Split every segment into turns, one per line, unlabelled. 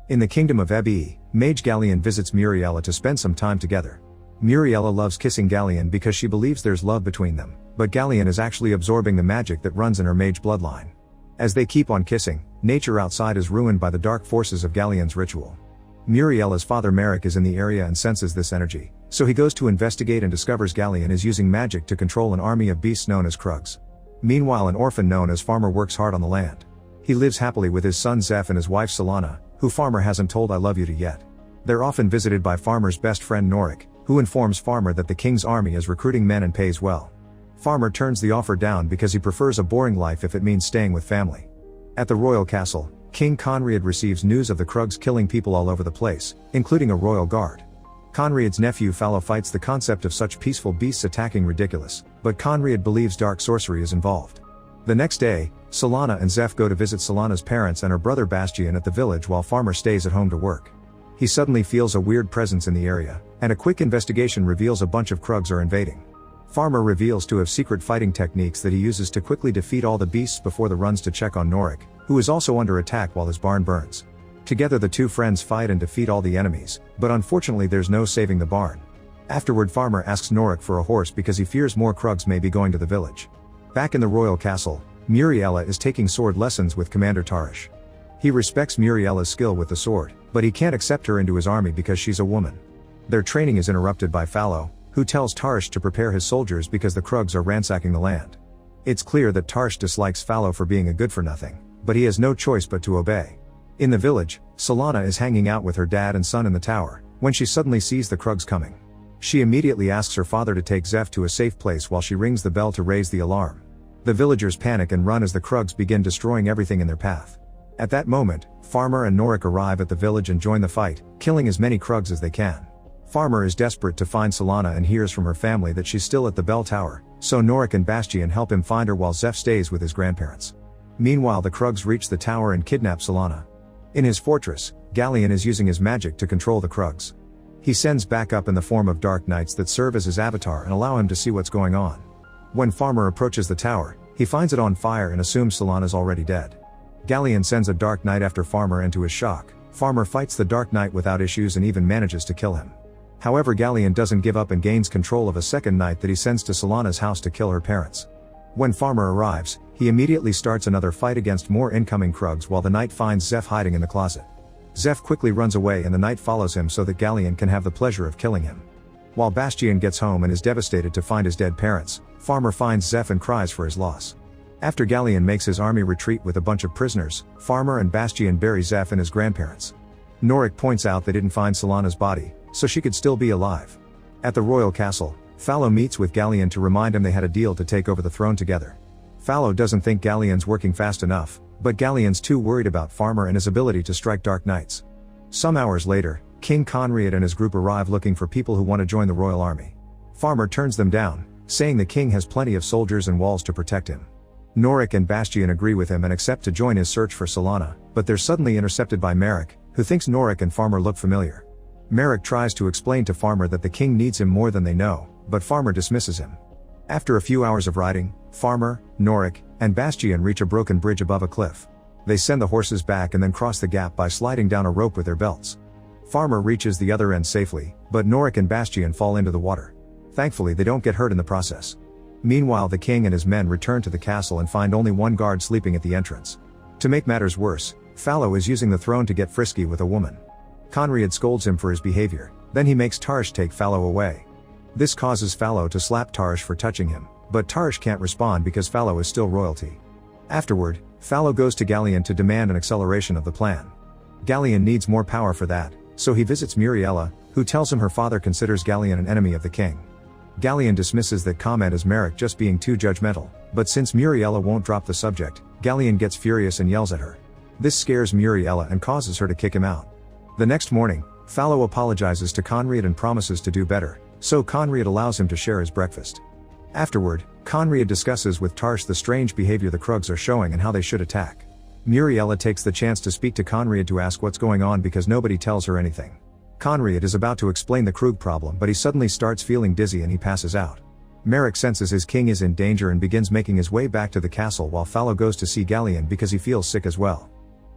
In the kingdom of Ebe, Mage Galleon visits Muriela to spend some time together. Muriela loves kissing Galleon because she believes there's love between them, but Galleon is actually absorbing the magic that runs in her mage bloodline. As they keep on kissing, nature outside is ruined by the dark forces of Galleon's ritual. Muriela's father Merrick is in the area and senses this energy, so he goes to investigate and discovers Galleon is using magic to control an army of beasts known as Krugs. Meanwhile, an orphan known as Farmer works hard on the land. He lives happily with his son Zeph and his wife Solana, who Farmer hasn't told I love you to yet. They're often visited by Farmer's best friend Norik, who informs Farmer that the king's army is recruiting men and pays well. Farmer turns the offer down because he prefers a boring life if it means staying with family. At the royal castle, King Conrad receives news of the Krugs killing people all over the place, including a royal guard. Conrad's nephew Fallow fights the concept of such peaceful beasts attacking ridiculous, but Conrad believes dark sorcery is involved. The next day, Solana and Zeph go to visit Solana's parents and her brother Bastian at the village while Farmer stays at home to work. He suddenly feels a weird presence in the area, and a quick investigation reveals a bunch of Krugs are invading. Farmer reveals to have secret fighting techniques that he uses to quickly defeat all the beasts before the runs to check on Norik, who is also under attack while his barn burns. Together the two friends fight and defeat all the enemies, but unfortunately there's no saving the barn. Afterward Farmer asks Norik for a horse because he fears more Krugs may be going to the village. Back in the royal castle, Muriela is taking sword lessons with Commander Tarish. He respects Muriela's skill with the sword, but he can't accept her into his army because she's a woman. Their training is interrupted by Fallow, who tells Tarish to prepare his soldiers because the Krugs are ransacking the land. It's clear that Tarish dislikes Fallow for being a good-for-nothing, but he has no choice but to obey. In the village, Solana is hanging out with her dad and son in the tower, when she suddenly sees the Krugs coming. She immediately asks her father to take Zeph to a safe place while she rings the bell to raise the alarm. The villagers panic and run as the Krugs begin destroying everything in their path. At that moment, Farmer and Norik arrive at the village and join the fight, killing as many Krugs as they can. Farmer is desperate to find Solana and hears from her family that she's still at the bell tower, so Norik and Bastian help him find her while Zeph stays with his grandparents. Meanwhile the Krugs reach the tower and kidnap Solana. In his fortress, Galleon is using his magic to control the Krugs. He sends backup in the form of Dark Knights that serve as his avatar and allow him to see what's going on. When Farmer approaches the tower, he finds it on fire and assumes Solana's already dead. Galleon sends a Dark Knight after Farmer and to his shock, Farmer fights the Dark Knight without issues and even manages to kill him. However, Galleon doesn't give up and gains control of a second knight that he sends to Solana's house to kill her parents. When Farmer arrives, he immediately starts another fight against more incoming Krugs while the knight finds Zeph hiding in the closet. Zeph quickly runs away and the knight follows him so that Galleon can have the pleasure of killing him. While Bastian gets home and is devastated to find his dead parents, Farmer finds Zeph and cries for his loss. After Galleon makes his army retreat with a bunch of prisoners, Farmer and Bastian bury Zeph and his grandparents. Norik points out they didn't find Solana's body, so she could still be alive. At the royal castle, Fallow meets with Galleon to remind him they had a deal to take over the throne together. Fallow doesn't think Galleon's working fast enough, but Galleon's too worried about Farmer and his ability to strike Dark Knights. Some hours later, King Conrad and his group arrive looking for people who want to join the royal army. Farmer turns them down, saying the king has plenty of soldiers and walls to protect him. Norik and Bastian agree with him and accept to join his search for Solana, but they're suddenly intercepted by Merrick, who thinks Norik and Farmer look familiar. Merrick tries to explain to Farmer that the king needs him more than they know, but Farmer dismisses him. After a few hours of riding, Farmer, Norik, and Bastian reach a broken bridge above a cliff. They send the horses back and then cross the gap by sliding down a rope with their belts. Farmer reaches the other end safely, but Norik and Bastian fall into the water. Thankfully they don't get hurt in the process. Meanwhile the king and his men return to the castle and find only one guard sleeping at the entrance. To make matters worse, Fallow is using the throne to get frisky with a woman. Conrad scolds him for his behavior, then he makes Tarish take Fallow away. This causes Fallow to slap Tarish for touching him, but Tarish can't respond because Fallow is still royalty. Afterward, Fallow goes to Galleon to demand an acceleration of the plan. Galleon needs more power for that, so he visits Muriela, who tells him her father considers Galleon an enemy of the king. Galleon dismisses that comment as Merrick just being too judgmental, but since Muriela won't drop the subject, Galleon gets furious and yells at her. This scares Muriela and causes her to kick him out. The next morning, Fallow apologizes to Conrad and promises to do better, so Conrad allows him to share his breakfast. Afterward, Conrad discusses with Tarish the strange behavior the Krugs are showing and how they should attack. Muriela takes the chance to speak to Conrad to ask what's going on because nobody tells her anything. Conrad is about to explain the Krug problem but he suddenly starts feeling dizzy and he passes out. Merrick senses his king is in danger and begins making his way back to the castle while Fallow goes to see Galleon because he feels sick as well.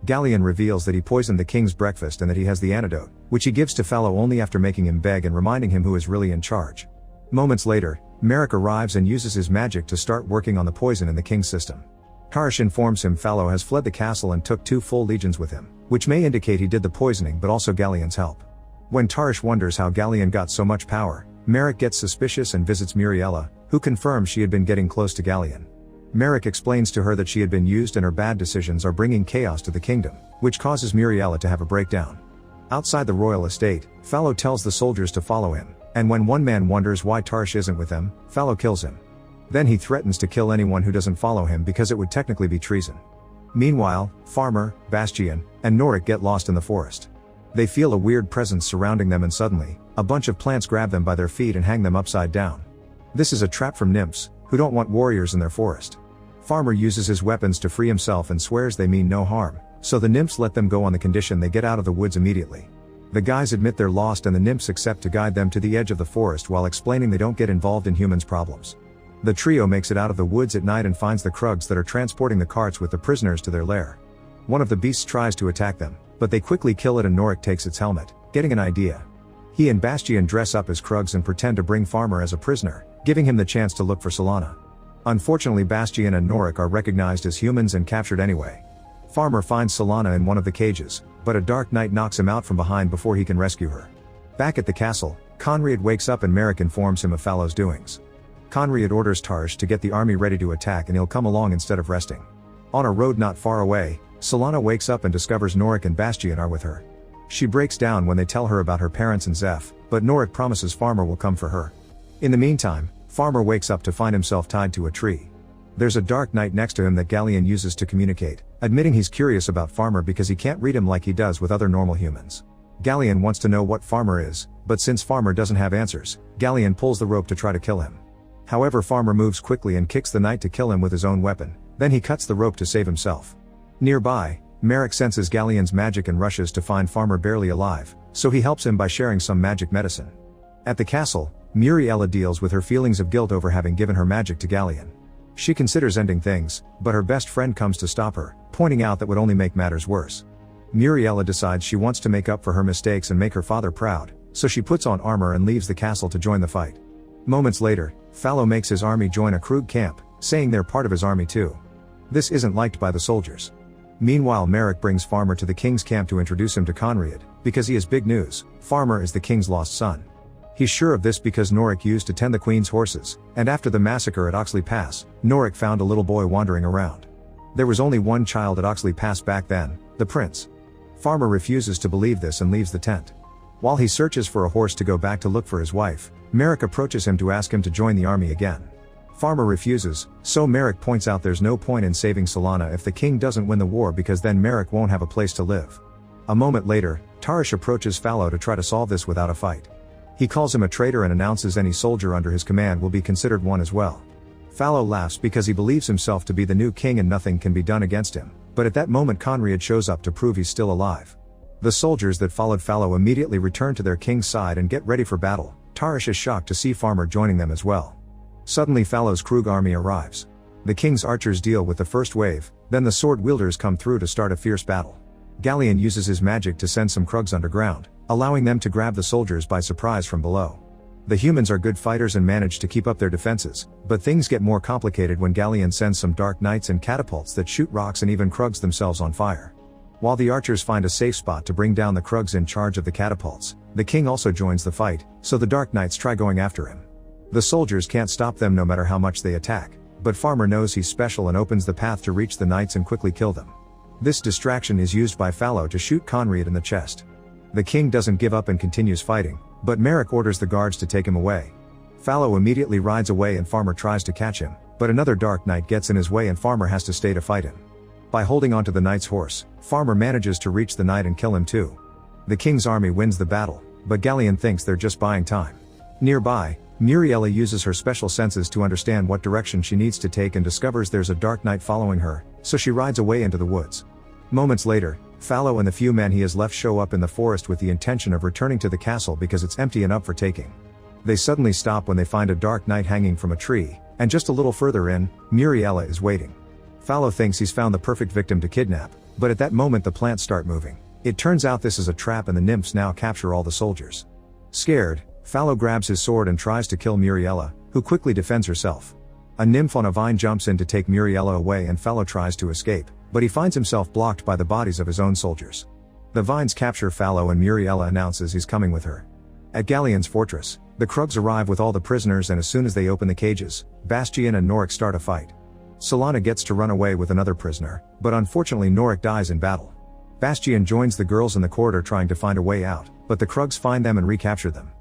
Galleon reveals that he poisoned the king's breakfast and that he has the antidote, which he gives to Fallow only after making him beg and reminding him who is really in charge. Moments later, Merrick arrives and uses his magic to start working on the poison in the king's system. Tarish informs him Fallow has fled the castle and took 2 full legions with him, which may indicate he did the poisoning but also Galleon's help. When Tarish wonders how Galleon got so much power, Merrick gets suspicious and visits Muriela, who confirms she had been getting close to Galleon. Merrick explains to her that she had been used and her bad decisions are bringing chaos to the kingdom, which causes Muriela to have a breakdown. Outside the royal estate, Fallow tells the soldiers to follow him, and when one man wonders why Tarish isn't with them, Fallow kills him. Then he threatens to kill anyone who doesn't follow him because it would technically be treason. Meanwhile, Farmer, Bastian, and Norik get lost in the forest. They feel a weird presence surrounding them and suddenly, a bunch of plants grab them by their feet and hang them upside down. This is a trap from nymphs, who don't want warriors in their forest. Farmer uses his weapons to free himself and swears they mean no harm, so the nymphs let them go on the condition they get out of the woods immediately. The guys admit they're lost and the nymphs accept to guide them to the edge of the forest while explaining they don't get involved in humans' problems. The trio makes it out of the woods at night and finds the Krugs that are transporting the carts with the prisoners to their lair. One of the beasts tries to attack them, but they quickly kill it and Norik takes its helmet, getting an idea. He and Bastian dress up as Krugs and pretend to bring Farmer as a prisoner, giving him the chance to look for Solana. Unfortunately, Bastian and Norik are recognized as humans and captured anyway. Farmer finds Solana in one of the cages, but a dark knight knocks him out from behind before he can rescue her. Back at the castle, Conrad wakes up and Merrick informs him of Fallow's doings. Conrad orders Tarish to get the army ready to attack and he'll come along instead of resting. On a road not far away, Solana wakes up and discovers Norik and Bastian are with her. She breaks down when they tell her about her parents and Zeph, but Norik promises Farmer will come for her. In the meantime, Farmer wakes up to find himself tied to a tree. There's a dark knight next to him that Galleon uses to communicate, admitting he's curious about Farmer because he can't read him like he does with other normal humans. Galleon wants to know what Farmer is, but since Farmer doesn't have answers, Galleon pulls the rope to try to kill him. However, Farmer moves quickly and kicks the knight to kill him with his own weapon, then he cuts the rope to save himself. Nearby, Merrick senses Galleon's magic and rushes to find Farmer barely alive, so he helps him by sharing some magic medicine. At the castle, Muriela deals with her feelings of guilt over having given her magic to Galleon. She considers ending things, but her best friend comes to stop her, pointing out that would only make matters worse. Muriela decides she wants to make up for her mistakes and make her father proud, so she puts on armor and leaves the castle to join the fight. Moments later, Fallow makes his army join a Krug camp, saying they're part of his army too. This isn't liked by the soldiers. Meanwhile, Merrick brings Farmer to the king's camp to introduce him to Conrad, because he has big news: Farmer is the king's lost son. He's sure of this because Norik used to tend the queen's horses, and after the massacre at Oxley Pass, Norik found a little boy wandering around. There was only one child at Oxley Pass back then, the prince. Farmer refuses to believe this and leaves the tent. While he searches for a horse to go back to look for his wife, Merrick approaches him to ask him to join the army again. Farmer refuses, so Merrick points out there's no point in saving Solana if the king doesn't win the war because then Merrick won't have a place to live. A moment later, Tarish approaches Fallow to try to solve this without a fight. He calls him a traitor and announces any soldier under his command will be considered one as well. Fallow laughs because he believes himself to be the new king and nothing can be done against him, but at that moment Conrad shows up to prove he's still alive. The soldiers that followed Fallow immediately return to their king's side and get ready for battle. Tarish is shocked to see Farmer joining them as well. Suddenly Fallow's Krug army arrives. The king's archers deal with the first wave, then the sword wielders come through to start a fierce battle. Galleon uses his magic to send some Krugs underground, allowing them to grab the soldiers by surprise from below. The humans are good fighters and manage to keep up their defenses, but things get more complicated when Galleon sends some dark knights and catapults that shoot rocks and even Krugs themselves on fire. While the archers find a safe spot to bring down the Krugs in charge of the catapults, the king also joins the fight, so the dark knights try going after him. The soldiers can't stop them no matter how much they attack, but Farmer knows he's special and opens the path to reach the knights and quickly kill them. This distraction is used by Fallow to shoot Conrad in the chest. The king doesn't give up and continues fighting, but Merrick orders the guards to take him away. Fallow immediately rides away and Farmer tries to catch him, but another dark knight gets in his way and Farmer has to stay to fight him. By holding onto the knight's horse, Farmer manages to reach the knight and kill him too. The king's army wins the battle, but Galleon thinks they're just buying time. Nearby, Muriela uses her special senses to understand what direction she needs to take and discovers there's a dark knight following her, so she rides away into the woods. Moments later, Fallow and the few men he has left show up in the forest with the intention of returning to the castle because it's empty and up for taking. They suddenly stop when they find a dark knight hanging from a tree, and just a little further in, Muriela is waiting. Fallow thinks he's found the perfect victim to kidnap, But at that moment the plants start moving. It turns out this is a trap and the nymphs now capture all the soldiers. Scared, Fallow grabs his sword and tries to kill Muriela, who quickly defends herself. A nymph on a vine jumps in to take Muriela away and Fallow tries to escape, but he finds himself blocked by the bodies of his own soldiers. The vines capture Fallow and Muriela announces he's coming with her. At Gallien's fortress, the Krugs arrive with all the prisoners and as soon as they open the cages, Bastian and Norik start a fight. Solana gets to run away with another prisoner, but unfortunately Norik dies in battle. Bastian joins the girls in the corridor trying to find a way out, but the Krugs find them and recapture them.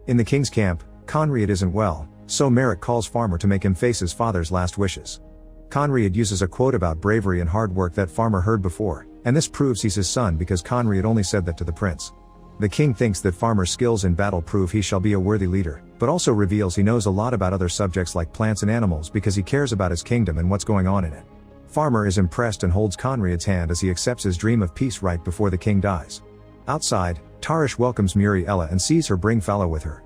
In the king's camp, Conriad isn't well, so Merrick calls Farmer to make him face his father's last wishes. Conriad uses a quote about bravery and hard work that Farmer heard before, and this proves he's his son because Conriad only said that to the prince. The king thinks that Farmer's skills in battle prove he shall be a worthy leader, but also reveals he knows a lot about other subjects like plants and animals because he cares about his kingdom and what's going on in it. Farmer is impressed and holds Conriad's hand as he accepts his dream of peace right before the king dies. Outside, Tarish welcomes Muriela and sees her bring Fallow with her.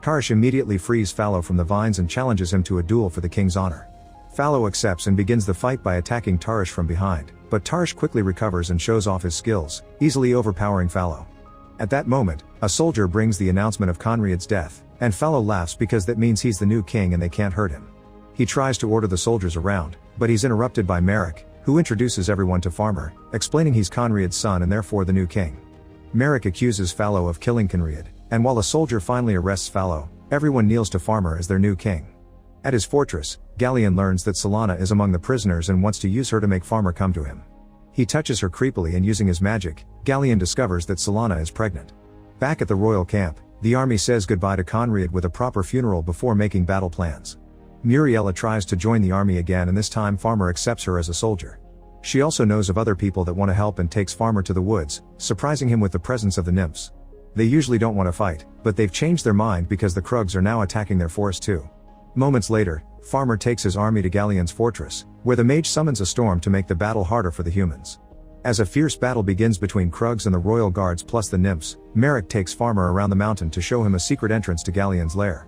Tarish immediately frees Fallow from the vines and challenges him to a duel for the king's honor. Fallow accepts and begins the fight by attacking Tarish from behind, but Tarish quickly recovers and shows off his skills, easily overpowering Fallow. At that moment, a soldier brings the announcement of Conriad's death, and Fallow laughs because that means he's the new king and they can't hurt him. He tries to order the soldiers around, but he's interrupted by Merrick, who introduces everyone to Farmer, explaining he's Conriad's son and therefore the new king. Merrick accuses Fallow of killing Conriad, and while a soldier finally arrests Fallow, everyone kneels to Farmer as their new king. At his fortress, Gallian learns that Solana is among the prisoners and wants to use her to make Farmer come to him. He touches her creepily and using his magic, Gallian discovers that Solana is pregnant. Back at the royal camp, the army says goodbye to Conriad with a proper funeral before making battle plans. Muriela tries to join the army again and this time Farmer accepts her as a soldier. She also knows of other people that want to help and takes Farmer to the woods, surprising him with the presence of the nymphs. They usually don't want to fight, but they've changed their mind because the Krugs are now attacking their forest too. Moments later, Farmer takes his army to Gallien's fortress, where the mage summons a storm to make the battle harder for the humans. As a fierce battle begins between Krugs and the royal guards plus the nymphs, Merrick takes Farmer around the mountain to show him a secret entrance to Gallien's lair.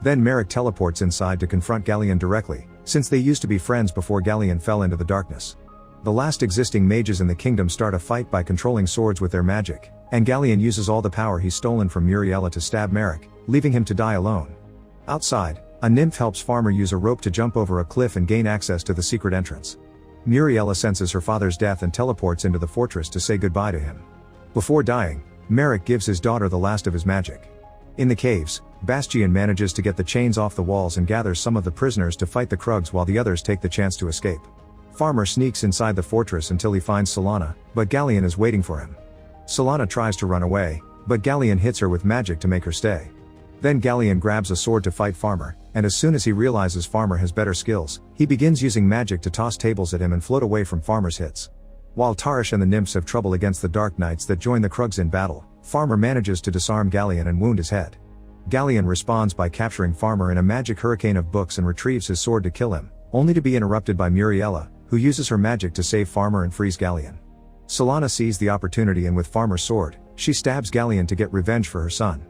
Then Merrick teleports inside to confront Gallian directly, since they used to be friends before Gallian fell into the darkness. The last existing mages in the kingdom start a fight by controlling swords with their magic, and Gallian uses all the power he's stolen from Muriela to stab Merrick, leaving him to die alone. Outside, a nymph helps Farmer use a rope to jump over a cliff and gain access to the secret entrance. Muriela senses her father's death and teleports into the fortress to say goodbye to him. Before dying, Merrick gives his daughter the last of his magic. In the caves, Bastian manages to get the chains off the walls and gathers some of the prisoners to fight the Krugs while the others take the chance to escape. Farmer sneaks inside the fortress until he finds Solana, but Gallian is waiting for him. Solana tries to run away, but Gallian hits her with magic to make her stay. Then Gallian grabs a sword to fight Farmer, and as soon as he realizes Farmer has better skills, he begins using magic to toss tables at him and float away from Farmer's hits. While Tarish and the nymphs have trouble against the Dark Knights that join the Krugs in battle, Farmer manages to disarm Gallian and wound his head. Gallian responds by capturing Farmer in a magic hurricane of books and retrieves his sword to kill him, only to be interrupted by Muriela, who uses her magic to save Farmer and frees Gallian. Solana sees the opportunity and with Farmer's sword, she stabs Gallian to get revenge for her son.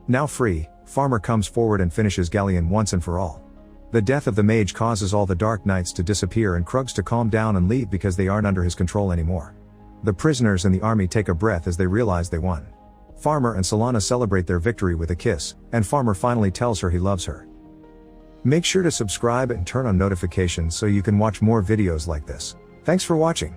Now free, Farmer comes forward and finishes Gallian once and for all. The death of the mage causes all the Dark Knights to disappear and Krugs to calm down and leave because they aren't under his control anymore. The prisoners and the army take a breath as they realize they won. Farmer and Solana celebrate their victory with a kiss, and Farmer finally tells her he loves her. Make sure to subscribe and turn on notifications so you can watch more videos like this. Thanks for watching.